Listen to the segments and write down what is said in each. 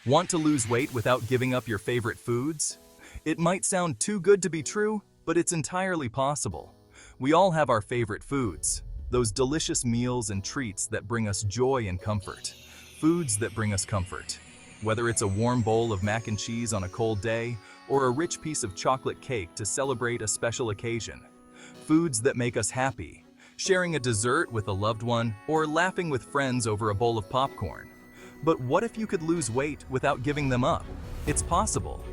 Want to lose weight without giving up your favorite foods? It might sound too good to be true, but it's entirely possible. We all have our favorite foods, those delicious meals and treats that bring us joy and comfort. Foods that bring us comfort. Whether it's a warm bowl of mac and cheese on a cold day, or a rich piece of chocolate cake to celebrate a special occasion. Foods that make us happy, sharing a dessert with a loved one, or laughing with friends over a bowl of popcorn. But what if you could lose weight without giving them up? It's possible.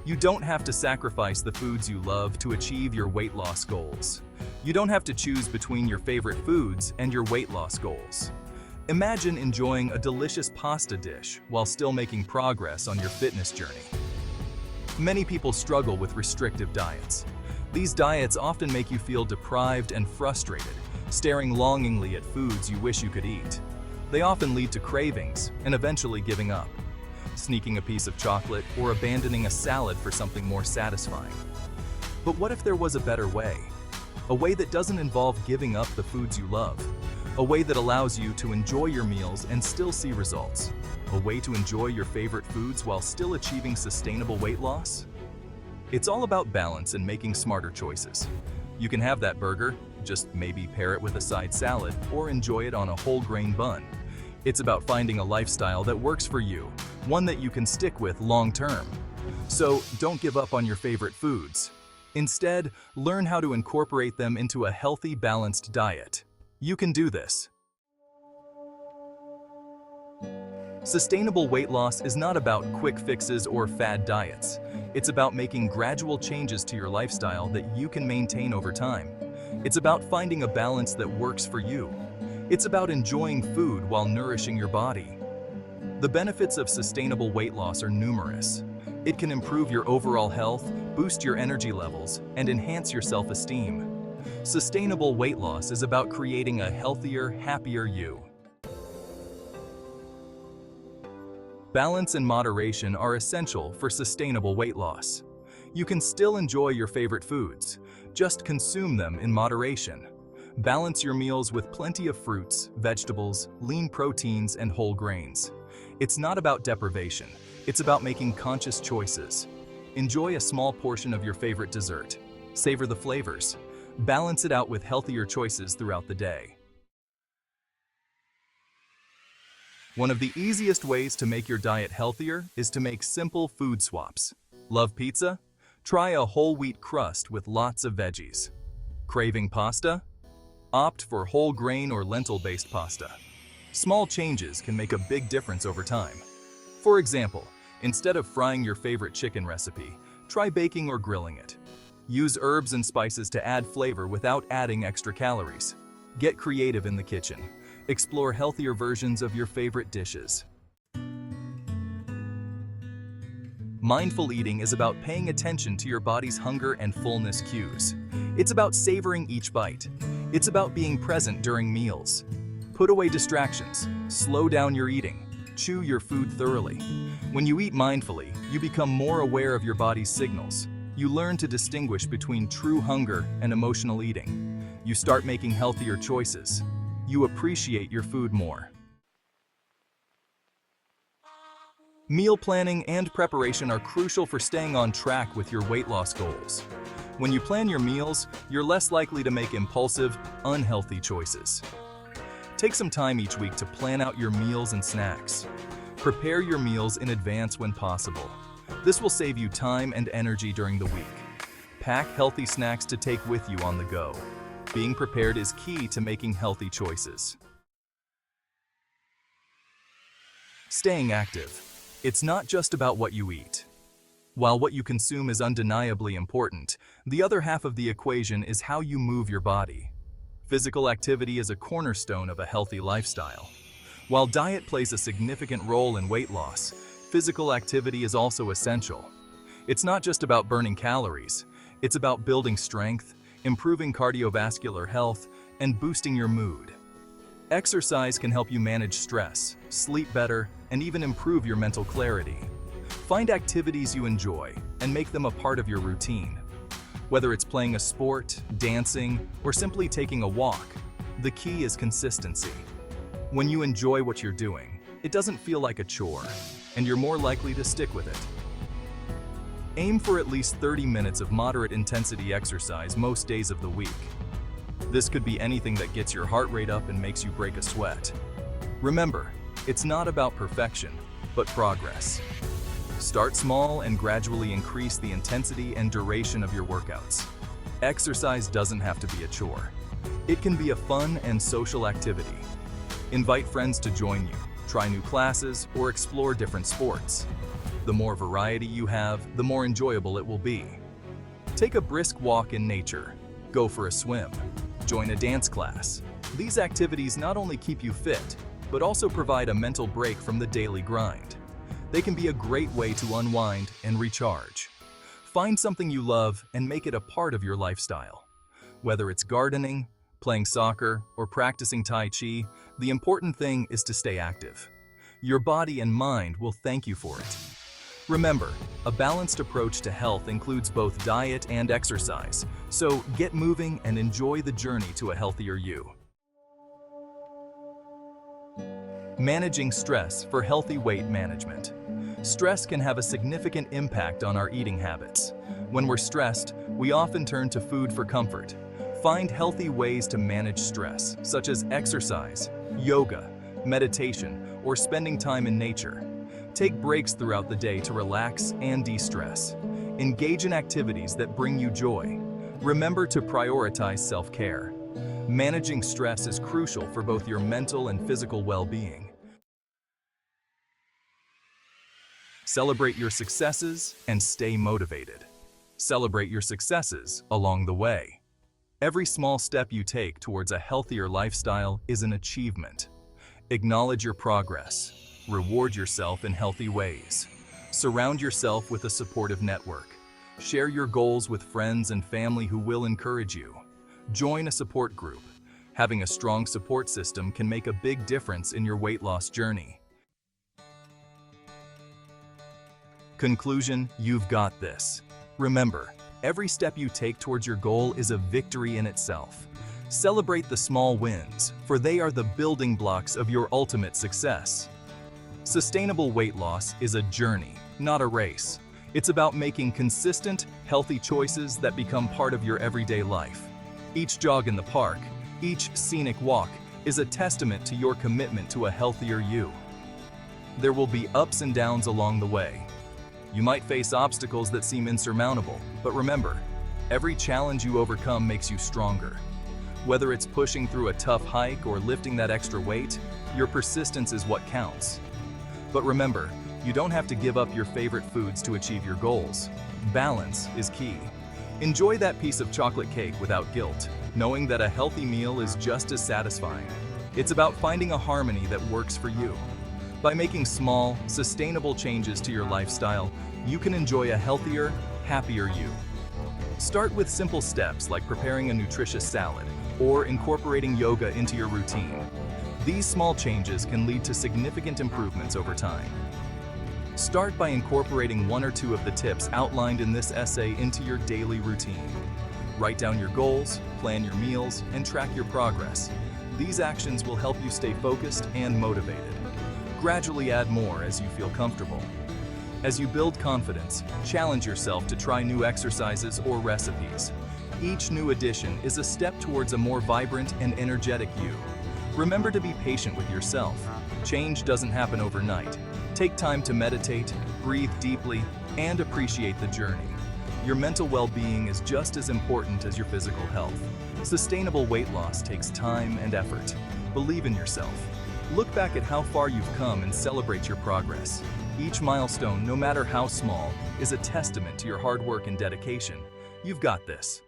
You don't have to sacrifice the foods you love to achieve your weight loss goals. You don't have to choose between your favorite foods and your weight loss goals. Imagine enjoying a delicious pasta dish while still making progress on your fitness journey. Many people struggle with restrictive diets. These diets often make you feel deprived and frustrated, staring longingly at foods you wish you could eat. They often lead to cravings and eventually giving up, sneaking a piece of chocolate or abandoning a salad for something more satisfying. But what if there was a better way? A way that doesn't involve giving up the foods you love. A way that allows you to enjoy your meals and still see results. A way to enjoy your favorite foods while still achieving sustainable weight loss? It's all about balance and making smarter choices. You can have that burger, just maybe pair it with a side salad, or enjoy it on a whole grain bun. It's about finding a lifestyle that works for you, one that you can stick with long term. So don't give up on your favorite foods. Instead, learn how to incorporate them into a healthy, balanced diet. You can do this. Sustainable weight loss is not about quick fixes or fad diets. It's about making gradual changes to your lifestyle that you can maintain over time. It's about finding a balance that works for you. It's about enjoying food while nourishing your body. The benefits of sustainable weight loss are numerous. It can improve your overall health, boost your energy levels, and enhance your self-esteem. Sustainable weight loss is about creating a healthier, happier you. Balance and moderation are essential for sustainable weight loss. You can still enjoy your favorite foods, just consume them in moderation. Balance your meals with plenty of fruits, vegetables, lean proteins, and whole grains. It's not about deprivation, it's about making conscious choices. Enjoy a small portion of your favorite dessert. Savor the flavors. Balance it out with healthier choices throughout the day. One of the easiest ways to make your diet healthier is to make simple food swaps. Love pizza? Try a whole wheat crust with lots of veggies. Craving pasta? Opt for whole grain or lentil-based pasta. Small changes can make a big difference over time. For example, instead of frying your favorite chicken recipe, try baking or grilling it. Use herbs and spices to add flavor without adding extra calories. Get creative in the kitchen. Explore healthier versions of your favorite dishes. Mindful eating is about paying attention to your body's hunger and fullness cues. It's about savoring each bite. It's about being present during meals. Put away distractions. Slow down your eating. Chew your food thoroughly. When you eat mindfully, you become more aware of your body's signals. You learn to distinguish between true hunger and emotional eating. You start making healthier choices. You appreciate your food more. Meal planning and preparation are crucial for staying on track with your weight loss goals. When you plan your meals, you're less likely to make impulsive, unhealthy choices. Take some time each week to plan out your meals and snacks. Prepare your meals in advance when possible. This will save you time and energy during the week. Pack healthy snacks to take with you on the go. Being prepared is key to making healthy choices. Staying active. It's not just about what you eat. While what you consume is undeniably important, the other half of the equation is how you move your body. Physical activity is a cornerstone of a healthy lifestyle. While diet plays a significant role in weight loss, physical activity is also essential. It's not just about burning calories, it's about building strength, improving cardiovascular health, and boosting your mood. Exercise can help you manage stress, sleep better, and even improve your mental clarity. Find activities you enjoy and make them a part of your routine. Whether it's playing a sport, dancing, or simply taking a walk, the key is consistency. When you enjoy what you're doing, it doesn't feel like a chore. and you're more likely to stick with it. Aim for at least 30 minutes of moderate intensity exercise most days of the week. This could be anything that gets your heart rate up and makes you break a sweat. Remember, it's not about perfection, but progress. Start small and gradually increase the intensity and duration of your workouts. Exercise doesn't have to be a chore. It can be a fun and social activity. Invite friends to join you, try new classes, or explore different sports. The more variety you have, the more enjoyable it will be. Take a brisk walk in nature, go for a swim, join a dance class. These activities not only keep you fit, but also provide a mental break from the daily grind. They can be a great way to unwind and recharge. Find something you love and make it a part of your lifestyle. Whether it's gardening, playing soccer, or practicing Tai Chi, the important thing is to stay active. Your body and mind will thank you for it. Remember, a balanced approach to health includes both diet and exercise, so get moving and enjoy the journey to a healthier you. Managing stress for healthy weight management. Stress can have a significant impact on our eating habits. When we're stressed, we often turn to food for comfort. Find healthy ways to manage stress, such as exercise, yoga, meditation, or spending time in nature. Take breaks throughout the day to relax and de-stress. Engage in activities that bring you joy. Remember to prioritize self-care. Managing stress is crucial for both your mental and physical well-being. Celebrate your successes and stay motivated. Celebrate your successes along the way. Every small step you take towards a healthier lifestyle is an achievement. Acknowledge your progress. Reward yourself in healthy ways. Surround yourself with a supportive network. Share your goals with friends and family who will encourage you. Join a support group. Having a strong support system can make a big difference in your weight loss journey. Conclusion: you've got this. Remember, every step you take towards your goal is a victory in itself. Celebrate the small wins, for they are the building blocks of your ultimate success. Sustainable weight loss is a journey, not a race. It's about making consistent, healthy choices that become part of your everyday life. Each jog in the park, each scenic walk, is a testament to your commitment to a healthier you. There will be ups and downs along the way. You might face obstacles that seem insurmountable, but remember, every challenge you overcome makes you stronger. Whether it's pushing through a tough hike or lifting that extra weight, your persistence is what counts. But remember, you don't have to give up your favorite foods to achieve your goals. Balance is key. Enjoy that piece of chocolate cake without guilt, knowing that a healthy meal is just as satisfying. It's about finding a harmony that works for you. By making small, sustainable changes to your lifestyle, you can enjoy a healthier, happier you. Start with simple steps like preparing a nutritious salad or incorporating yoga into your routine. These small changes can lead to significant improvements over time. Start by incorporating one or two of the tips outlined in this essay into your daily routine. Write down your goals, plan your meals, and track your progress. These actions will help you stay focused and motivated. Gradually add more as you feel comfortable. As you build confidence, challenge yourself to try new exercises or recipes. Each new addition is a step towards a more vibrant and energetic you. Remember to be patient with yourself. Change doesn't happen overnight. Take time to meditate, breathe deeply, and appreciate the journey. Your mental well-being is just as important as your physical health. Sustainable weight loss takes time and effort. Believe in yourself. Look back at how far you've come and celebrate your progress. Each milestone, no matter how small, is a testament to your hard work and dedication. You've got this.